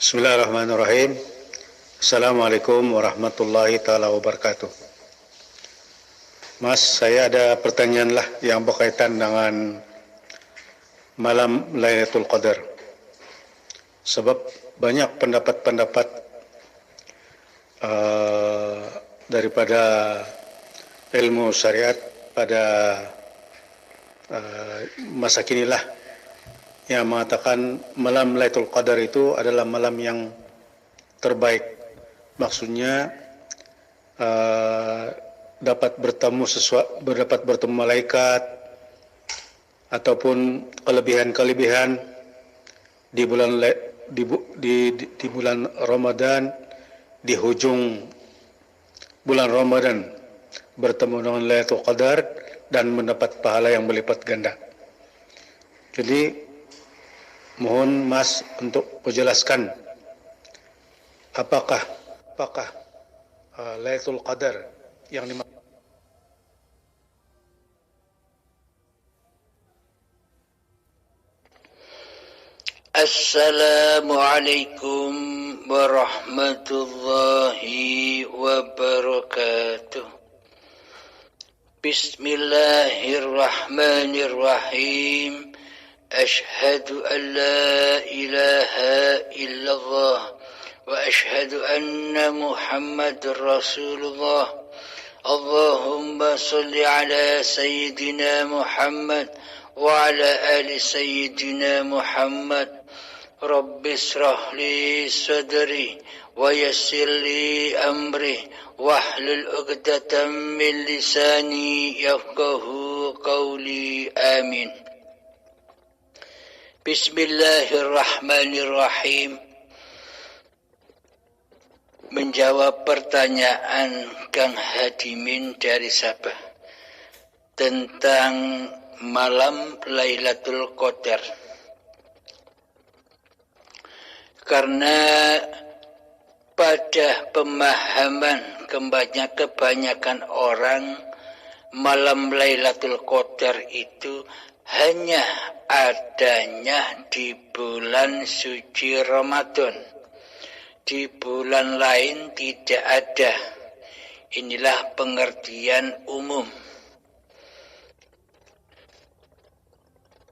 Bismillahirrahmanirrahim. Assalamualaikum warahmatullahi taala wabarakatuh. Mas, saya ada pertanyaan lah yang berkaitan dengan malam Lailatul Qadar. Sebab banyak pendapat-pendapat daripada ilmu syariat pada masa kinilah yang mengatakan malam Lailatul Qadar itu adalah malam yang terbaik. Maksudnya dapat bertemu malaikat ataupun kelebihan-kelebihan di bulan Ramadan, di hujung bulan Ramadan bertemu dengan Lailatul Qadar dan mendapat pahala yang berlipat ganda. Jadi mohon Mas untuk menjelaskan apakah Lailatul Qadar yang dimaksud. Assalamualaikum warahmatullahi wabarakatuh. Bismillahirrahmanirrahim. Ashhadu an la ilaha illallah wa ashhadu anna Muhammadar Rasulullah. Allahumma salli ala Sayyidina Muhammad wa ala ali Sayyidina Muhammad. Rabbi israh li sadri wa yassir li amri wahlul 'uqdatam min lisani yafqahu qawli. Amin. Bismillahirrahmanirrahim. Menjawab pertanyaan Kang Hadimin dari Sabah tentang malam Lailatul Qadar. Karena pada pemahaman kebanyakan orang, malam Lailatul Qadar itu hanya adanya di bulan suci Ramadan. Di bulan lain tidak ada. Inilah pengertian umum.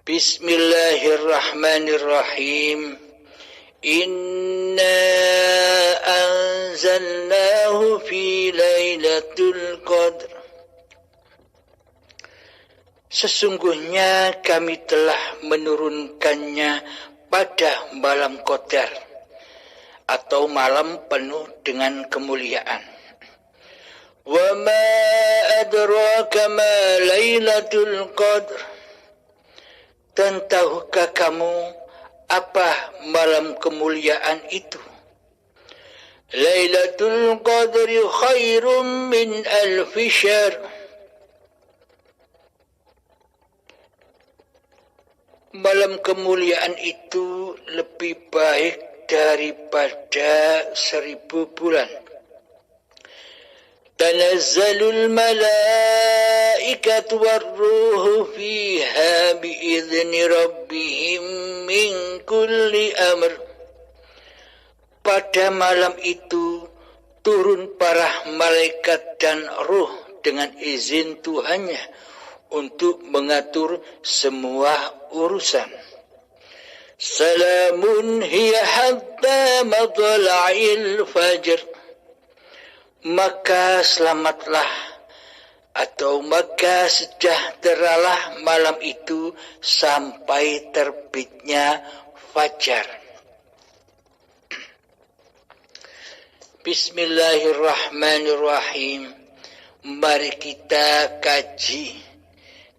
Bismillahirrahmanirrahim. Inna anzalnahu fi Lailatul Qadr. Sesungguhnya kami telah menurunkannya pada malam Qadar atau malam penuh dengan kemuliaan. Wa ma adraka ma Lailatul Qadr. Dan tahukah kamu apa malam kemuliaan itu? Lailatul Qadri khairum min alfi syahr. Malam kemuliaan itu lebih baik daripada 1000 bulan. Tanazzalul malaikatu warruhu fiha biizni rabbihim min kulli amr. Pada malam itu turun para malaikat dan ruh dengan izin Tuhannya untuk mengatur semua urusan. Salamun hiya hatta matla'il fajr. Maka selamatlah atau maka sejahteralah malam itu sampai terbitnya fajar. Bismillahirrahmanirrahim. Mari kita kaji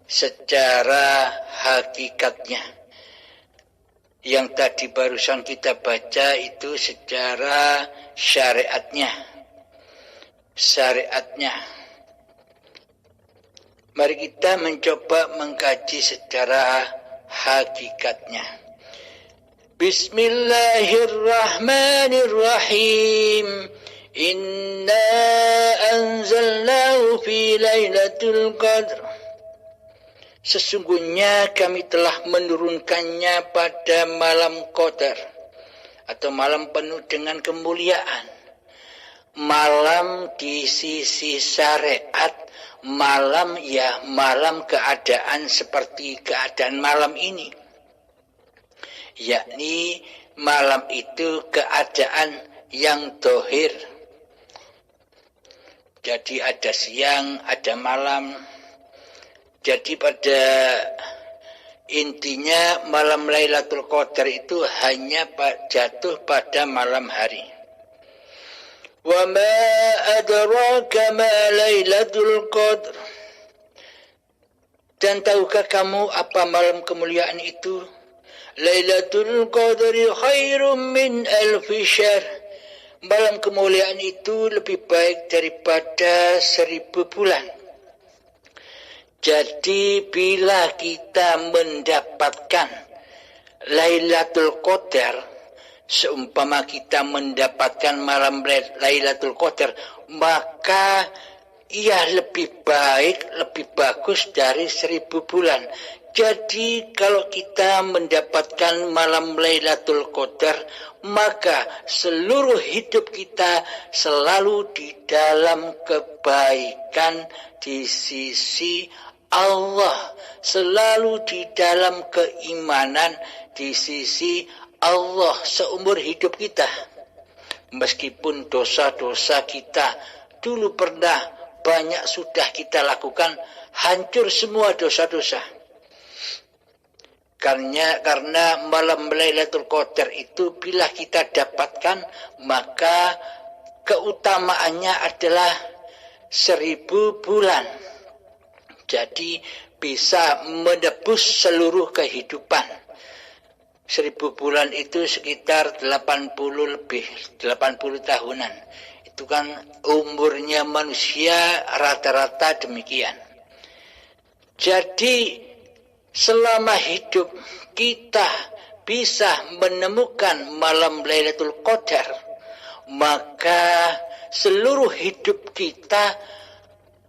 secara hakikatnya. Yang tadi barusan kita baca itu secara syariatnya. Mari kita mencoba mengkaji secara hakikatnya. Bismillahirrahmanirrahim. Inna anzalnahu fi Lailatul Qadr. Sesungguhnya kami telah menurunkannya pada malam Qadar atau malam penuh dengan kemuliaan. Malam di sisi syariat, malam ya malam keadaan seperti keadaan malam ini. Yakni malam itu keadaan yang dohir. Jadi ada siang, ada malam. Jadi pada intinya malam Lailatul Qadar itu hanya jatuh pada malam hari. Wa ma adraka ma Lailatul Qadar. Dan tahukah kamu apa malam kemuliaan itu? Lailatul Qadri khairum min alfi syahr. Malam kemuliaan itu lebih baik daripada 1000 bulan. Jadi bila kita mendapatkan Lailatul Qadar, seumpama kita mendapatkan malam Lailatul Qadar, maka ia lebih baik, lebih bagus dari 1000 bulan. Jadi kalau kita mendapatkan malam Lailatul Qadar, maka seluruh hidup kita selalu di dalam kebaikan di sisi Allah, selalu di dalam keimanan di sisi Allah seumur hidup kita. Meskipun dosa-dosa kita dulu pernah banyak sudah kita lakukan, hancur semua dosa-dosa. Karena malam Lailatul Qadar itu bila kita dapatkan, maka keutamaannya adalah 1000 bulan. Jadi bisa menebus seluruh kehidupan. 1000 bulan itu sekitar 80 tahunan. Itu kan umurnya manusia rata-rata demikian. Jadi selama hidup kita bisa menemukan malam Lailatul Qadar, maka seluruh hidup kita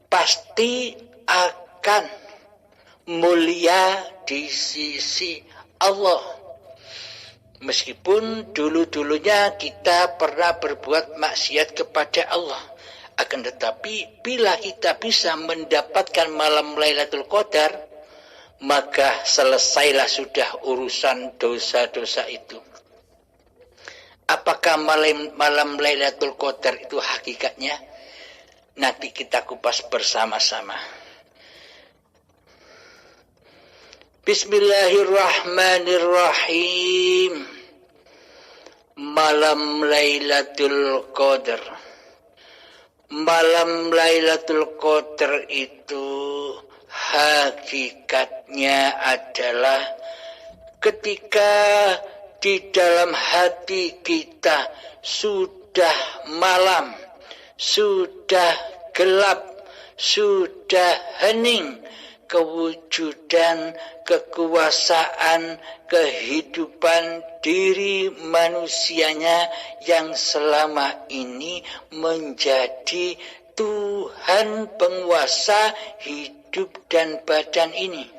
pasti akan mulia di sisi Allah. Meskipun dulu-dulunya kita pernah berbuat maksiat kepada Allah, akan tetapi bila kita bisa mendapatkan malam Lailatul Qadar, maka selesailah sudah urusan dosa-dosa itu. Apakah malam Lailatul Qadar itu hakikatnya? Nanti kita kupas bersama-sama. Bismillahirrahmanirrahim. Malam Lailatul Qadar. Malam Lailatul Qadar itu hakikatnya adalah ketika di dalam hati kita sudah malam, sudah gelap, sudah hening, kewujudan, kekuasaan, kehidupan diri manusianya yang selama ini menjadi Tuhan penguasa hidup dan badan ini.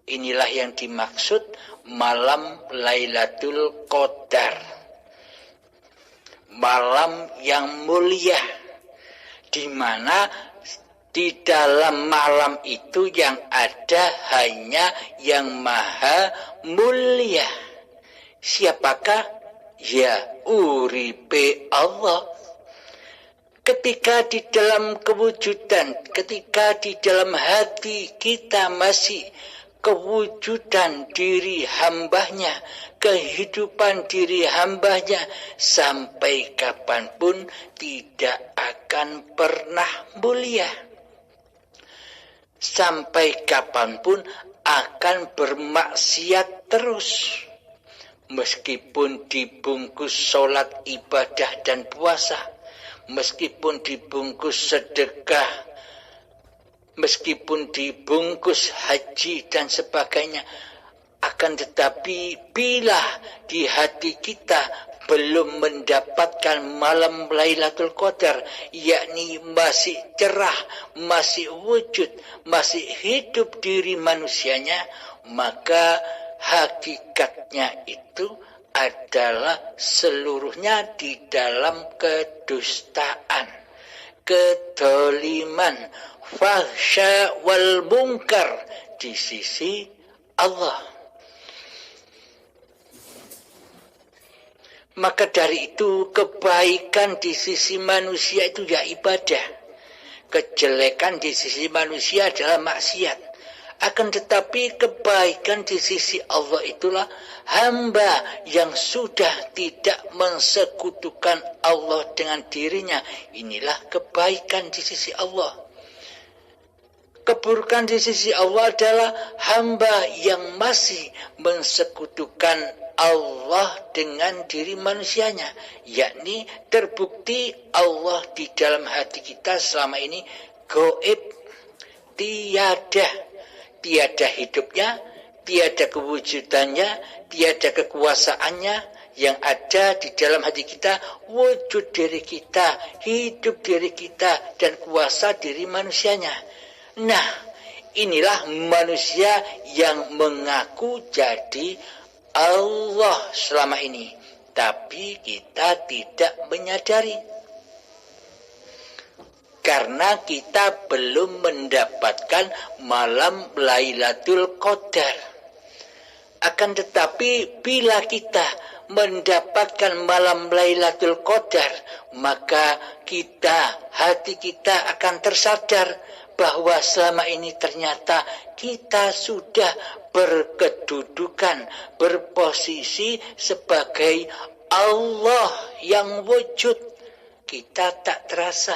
Inilah yang dimaksud malam Lailatul Qadar. Malam yang mulia, di mana di dalam malam itu yang ada hanya yang maha mulia. Siapakah? Ya, uripe Allah. Ketika di dalam kewujudan, ketika di dalam hati kita masih kewujudan diri hambanya, kehidupan diri hambanya, sampai kapanpun tidak akan pernah mulia. Sampai kapanpun akan bermaksiat terus. Meskipun dibungkus sholat, ibadah dan puasa, meskipun dibungkus sedekah, meskipun dibungkus haji dan sebagainya, akan tetapi bila di hati kita belum mendapatkan malam Lailatul Qadar, yakni masih cerah, masih wujud, masih hidup diri manusianya, maka hakikatnya itu adalah seluruhnya di dalam kedustaan, kedoliman, fahsya wal munkar di sisi Allah. Maka dari itu kebaikan di sisi manusia itu ya ibadah. Kejelekan di sisi manusia adalah maksiat. Akan tetapi kebaikan di sisi Allah itulah hamba yang sudah tidak mensekutukan Allah dengan dirinya. Inilah kebaikan di sisi Allah. Keburukan di sisi Allah adalah hamba yang masih mensekutukan Allah dengan diri manusianya. Yakni terbukti Allah di dalam hati kita selama ini gaib, tiada hidupnya, tiada kewujudannya, tiada kekuasaannya. Yang ada di dalam hati kita, wujud diri kita, hidup diri kita, dan kuasa diri manusianya. Nah, inilah manusia yang mengaku jadi Allah selama ini, tapi kita tidak menyadari. Karena kita belum mendapatkan malam Lailatul Qadar. Akan tetapi bila kita mendapatkan malam Lailatul Qadar, maka hati kita akan tersadar bahwa selama ini ternyata kita sudah berkedudukan, berposisi sebagai Allah yang wujud. Kita tak terasa.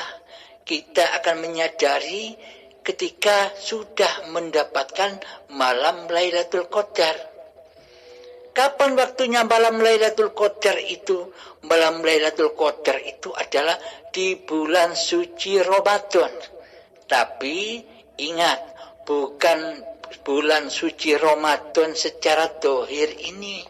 Kita akan menyadari ketika sudah mendapatkan malam Lailatul Qadar. Kapan waktunya malam Lailatul Qadar itu? Malam Lailatul Qadar itu adalah di bulan suci Ramadan. Tapi ingat, bukan bulan suci Ramadan secara dohir ini.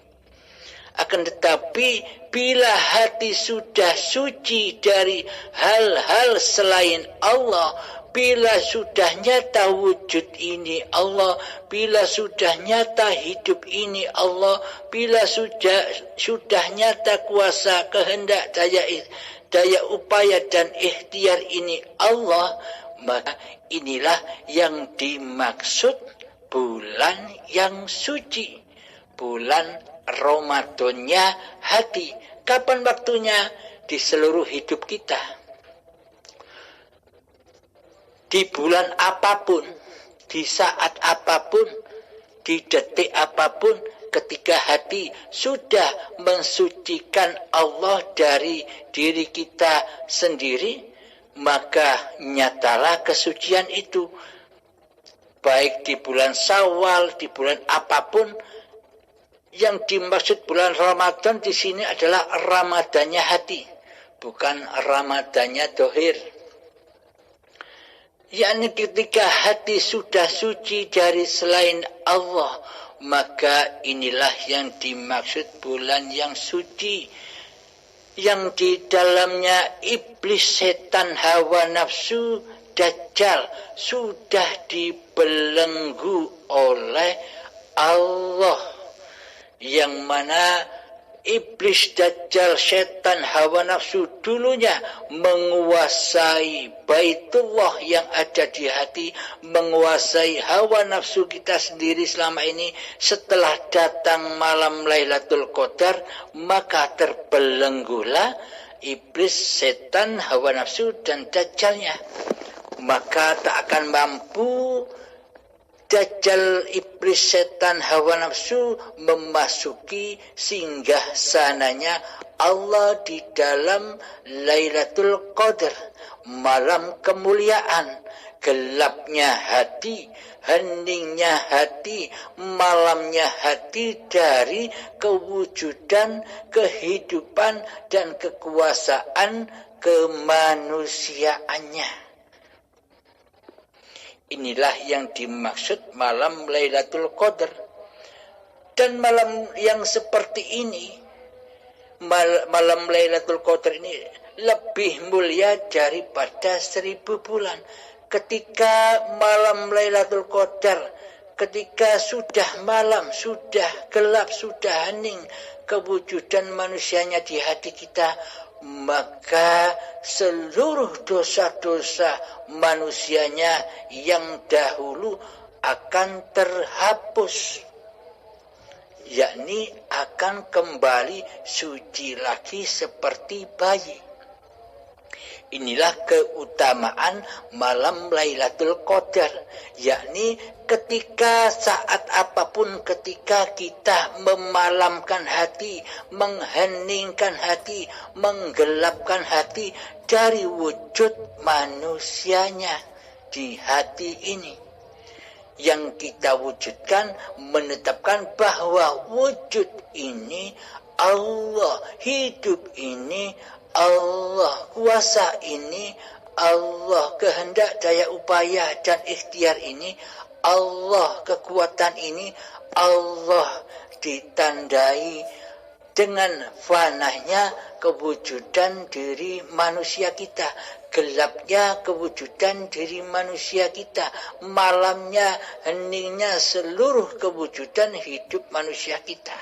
Akan tetapi bila hati sudah suci dari hal-hal selain Allah, bila sudah nyata wujud ini Allah, bila sudah nyata hidup ini Allah, bila sudah nyata kuasa kehendak daya upaya dan ikhtiar ini Allah, maka inilah yang dimaksud bulan yang suci, bulan Ramadannya hati. Kapan waktunya? Di seluruh hidup kita. Di bulan apapun, di saat apapun, di detik apapun, ketika hati sudah mensucikan Allah dari diri kita sendiri, maka nyatalah kesucian itu. Baik di bulan Syawal, di bulan apapun. Yang dimaksud bulan Ramadan di sini adalah Ramadannya hati, bukan Ramadannya dohir. Yakni ketika hati sudah suci dari selain Allah, maka inilah yang dimaksud bulan yang suci, yang di dalamnya iblis, setan, hawa nafsu, dajjal sudah dibelenggu oleh Allah. Yang mana iblis, dajjal, setan, hawa nafsu dulunya menguasai Baitullah yang ada di hati, menguasai hawa nafsu kita sendiri selama ini. Setelah datang malam Lailatul Qadar, maka terbelenggulah iblis, setan, hawa nafsu, dan dajjalnya. Maka tak akan mampu dajjal, iblis, setan, hawa nafsu memasuki singgah sananya Allah di dalam Lailatul Qadar, malam kemuliaan. Gelapnya hati, heningnya hati, malamnya hati dari kewujudan, kehidupan, dan kekuasaan kemanusiaannya. Inilah yang dimaksud malam Lailatul Qadar. Dan malam yang seperti ini, malam Lailatul Qadar ini lebih mulia daripada 1000 bulan. Ketika malam Lailatul Qadar ketika sudah malam, sudah gelap, sudah hening kewujudan manusianya di hati kita, maka seluruh dosa-dosa manusianya yang dahulu akan terhapus, yakni akan kembali suci lagi seperti bayi. Inilah keutamaan malam Lailatul Qadar, yakni ketika saat apapun, ketika kita memalamkan hati, mengheningkan hati, menggelapkan hati dari wujud manusianya di hati ini, yang kita wujudkan menetapkan bahwa wujud ini Allah, hidup ini Allah, kuasa ini Allah, kehendak, daya upaya dan ikhtiar ini Allah, kekuatan ini Allah, ditandai dengan fanahnya kewujudan diri manusia kita, gelapnya kewujudan diri manusia kita, malamnya, heningnya seluruh kewujudan hidup manusia kita.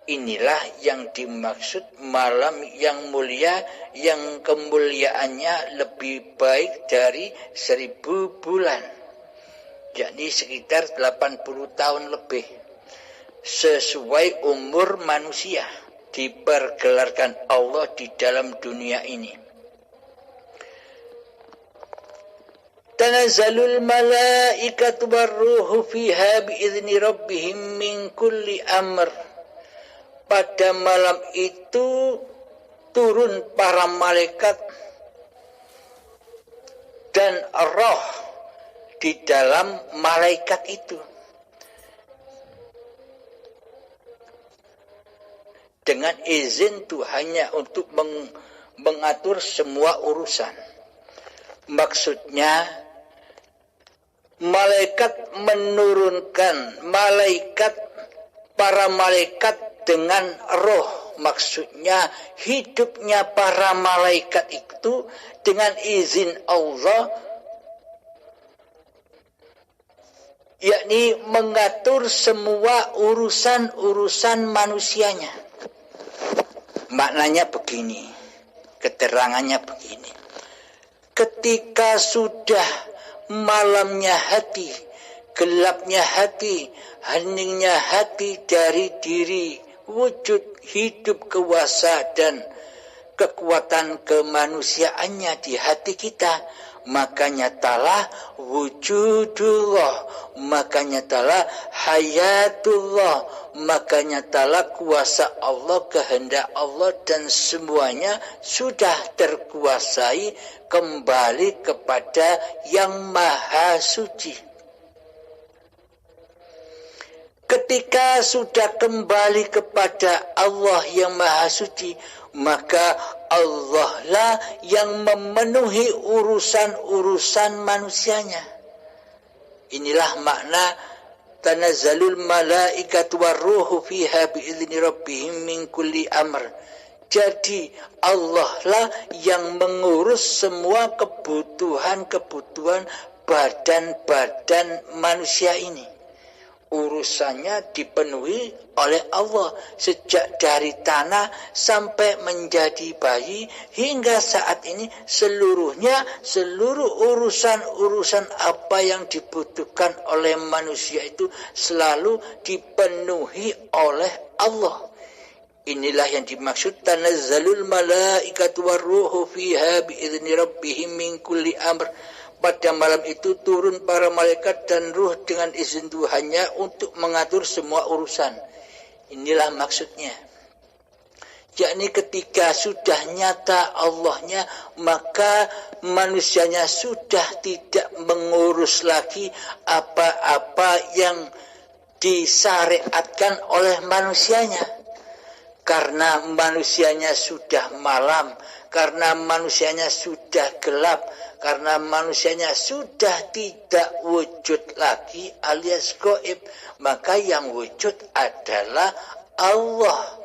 Inilah yang dimaksud malam yang mulia, yang kemuliaannya lebih baik dari 1000 bulan, yakni sekitar 80 tahun lebih, sesuai umur manusia dipergelarkan Allah di dalam dunia ini. Tanazzalul malaikatu warruhu fiha biizni rabbihim min kulli amr. Pada malam itu turun para malaikat dan roh di dalam malaikat itu dengan izin Tuhannya untuk mengatur semua urusan. Maksudnya malaikat menurunkan para malaikat dengan roh, maksudnya hidupnya para malaikat itu dengan izin Allah, yakni mengatur semua urusan-urusan manusianya. Maknanya begini, keterangannya begini. Ketika sudah malamnya hati, gelapnya hati, heningnya hati dari diri wujud hidup kuasa dan kekuatan kemanusiaannya di hati kita, maka nyatalah wujudullah, maka nyatalah hayatullah, maka nyatalah kuasa Allah, kehendak Allah, dan semuanya sudah terkuasai kembali kepada Yang Maha Suci. Ketika sudah kembali kepada Allah yang Maha Suci, maka Allah lah yang memenuhi urusan-urusan manusianya. Inilah makna tanazzalul malaikatu warruhu fiha biizni rabbihim min kulli amr. Jadi Allah lah yang mengurus semua kebutuhan-kebutuhan badan-badan manusia ini. Urusannya dipenuhi oleh Allah sejak dari tanah sampai menjadi bayi hingga saat ini, seluruh urusan apa yang dibutuhkan oleh manusia itu selalu dipenuhi oleh Allah. Inilah yang dimaksud tanazzalul malaikatu warruhu fiha biizni rabbihim min kulli amr. Pada malam itu turun para malaikat dan ruh dengan izin Tuhannya untuk mengatur semua urusan. Inilah maksudnya. Yakni ketika sudah nyata Allahnya, maka manusianya sudah tidak mengurus lagi apa-apa yang disyariatkan oleh manusianya. Karena manusianya sudah malam, karena manusianya sudah gelap, karena manusianya sudah tidak wujud lagi alias gaib, maka yang wujud adalah Allah.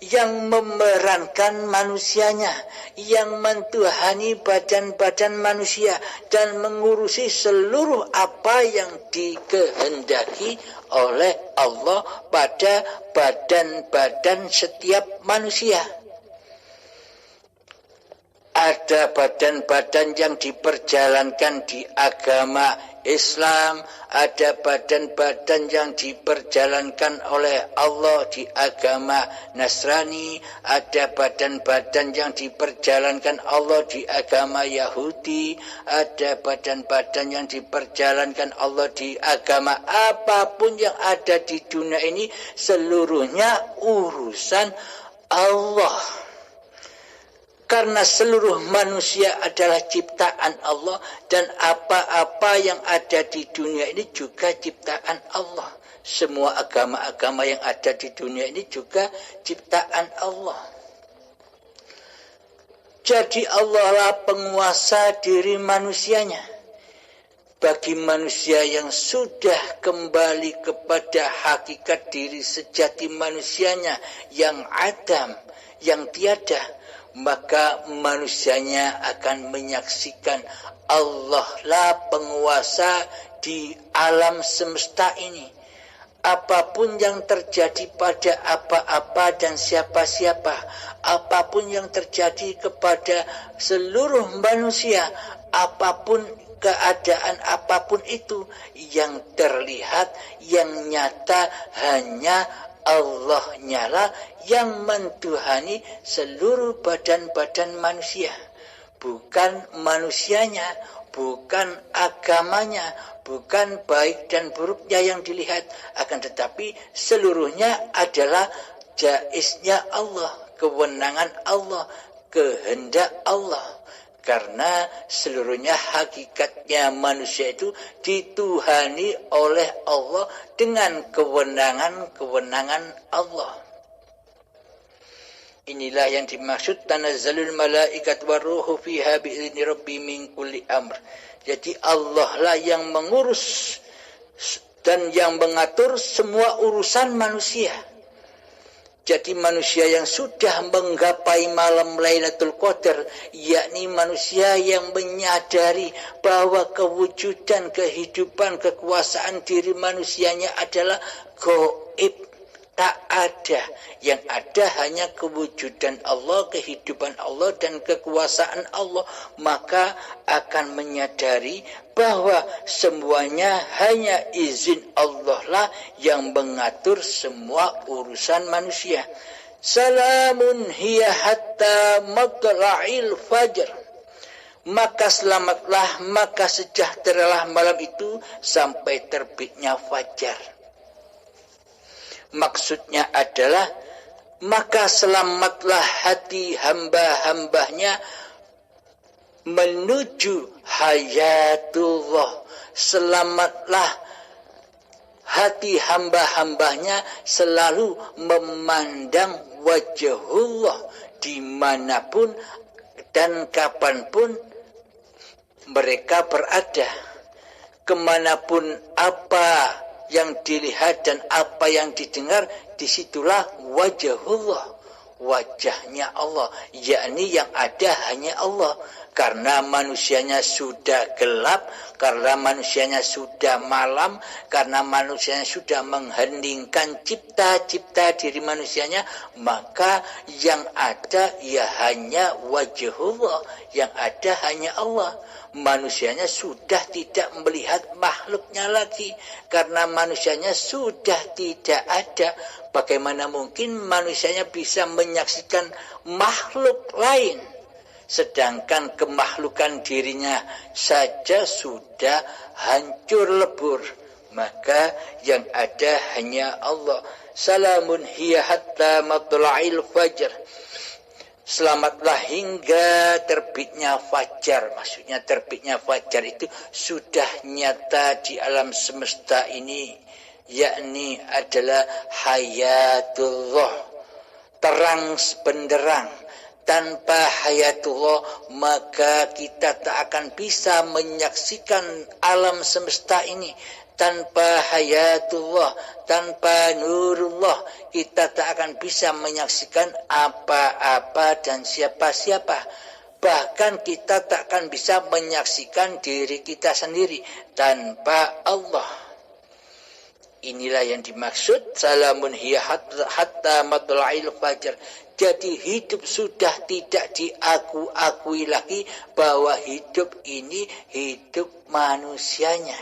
yang memerankan manusianya, yang mentuhani badan-badan manusia dan mengurusi seluruh apa yang dikehendaki oleh Allah pada badan-badan setiap manusia. Ada badan-badan yang diperjalankan di agama Islam, ada badan-badan yang diperjalankan oleh Allah di agama Nasrani, ada badan-badan yang diperjalankan Allah di agama Yahudi, ada badan-badan yang diperjalankan Allah di agama apapun yang ada di dunia ini, seluruhnya urusan Allah. Karena seluruh manusia adalah ciptaan Allah dan apa-apa yang ada di dunia ini juga ciptaan Allah. Semua agama-agama yang ada di dunia ini juga ciptaan Allah. Jadi Allah lah penguasa diri manusianya. Bagi manusia yang sudah kembali kepada hakikat diri sejati manusianya yang adam, yang tiada, maka manusianya akan menyaksikan Allah lah penguasa di alam semesta ini. Apapun yang terjadi pada apa-apa dan siapa-siapa, apapun yang terjadi kepada seluruh manusia, apapun keadaan apapun itu, yang terlihat, yang nyata hanya Allah nyala yang mentuhani seluruh badan-badan manusia. Bukan manusianya, bukan agamanya, bukan baik dan buruknya yang dilihat, akan tetapi seluruhnya adalah jaiznya Allah, kewenangan Allah, kehendak Allah. Karena seluruhnya hakikatnya manusia itu dituhani oleh Allah dengan kewenangan-kewenangan Allah. Inilah yang dimaksud tanazzalul malaikat waruhu fiha bi'izni rabbi min kulli amr. Jadi Allah lah yang mengurus dan yang mengatur semua urusan manusia. Jadi manusia yang sudah menggapai malam Lailatul Qadar, yakni manusia yang menyadari bahwa kewujudan, kehidupan, kekuasaan diri manusianya adalah gaib, tak ada. Yang ada hanya kewujudan Allah, kehidupan Allah, dan kekuasaan Allah. Maka akan menyadari bahwa semuanya hanya izin Allah lah yang mengatur semua urusan manusia. Salamun hiya hatta matla'il fajr. Maka selamatlah, maka sejahteralah malam itu sampai terbitnya fajar. Maksudnya adalah maka selamatlah hati hamba-hambanya menuju hayatullah. Selamatlah hati hamba-hambanya selalu memandang wajhullah dimanapun dan kapanpun mereka berada. Kemanapun apa yang dilihat dan apa yang didengar, disitulah wajhullah, wajahnya Allah, yakni yang ada hanya Allah. Karena manusianya sudah gelap, karena manusianya sudah malam, karena manusianya sudah mengheningkan cipta-cipta diri manusianya, maka yang ada ya hanya wajhullah, yang ada hanya Allah. Manusianya sudah tidak melihat makhluknya lagi, karena manusianya sudah tidak ada. Bagaimana mungkin manusianya bisa menyaksikan makhluk lain, sedangkan kemakhlukan dirinya saja sudah hancur lebur? Maka yang ada hanya Allah. Salamun hiya hatta matla'il fajr. Selamatlah hingga terbitnya fajar. Maksudnya terbitnya fajar itu sudah nyata di alam semesta ini, yakni adalah hayatullah, terang benderang. Tanpa hayatullah maka kita tak akan bisa menyaksikan alam semesta ini. Tanpa hayatullah, tanpa nurullah, kita tak akan bisa menyaksikan apa-apa dan siapa-siapa. Bahkan kita tak akan bisa menyaksikan diri kita sendiri tanpa Allah. Inilah yang dimaksud salamun hiya hatta matla'il fajr. Jadi hidup sudah tidak diakui lagi bahwa hidup ini hidup manusianya.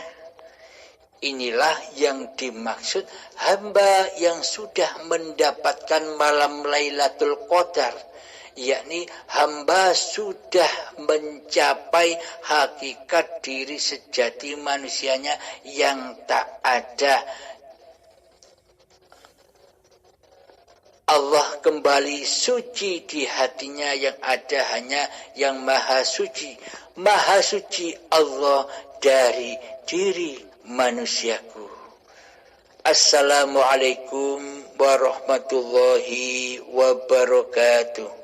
Inilah yang dimaksud hamba yang sudah mendapatkan malam Lailatul Qadar, yakni hamba sudah mencapai hakikat diri sejati manusianya yang tak ada. Allah kembali suci di hatinya, yang ada hanya yang maha suci. Maha suci Allah dari diri manusiaku. Assalamualaikum warahmatullahi wabarakatuh.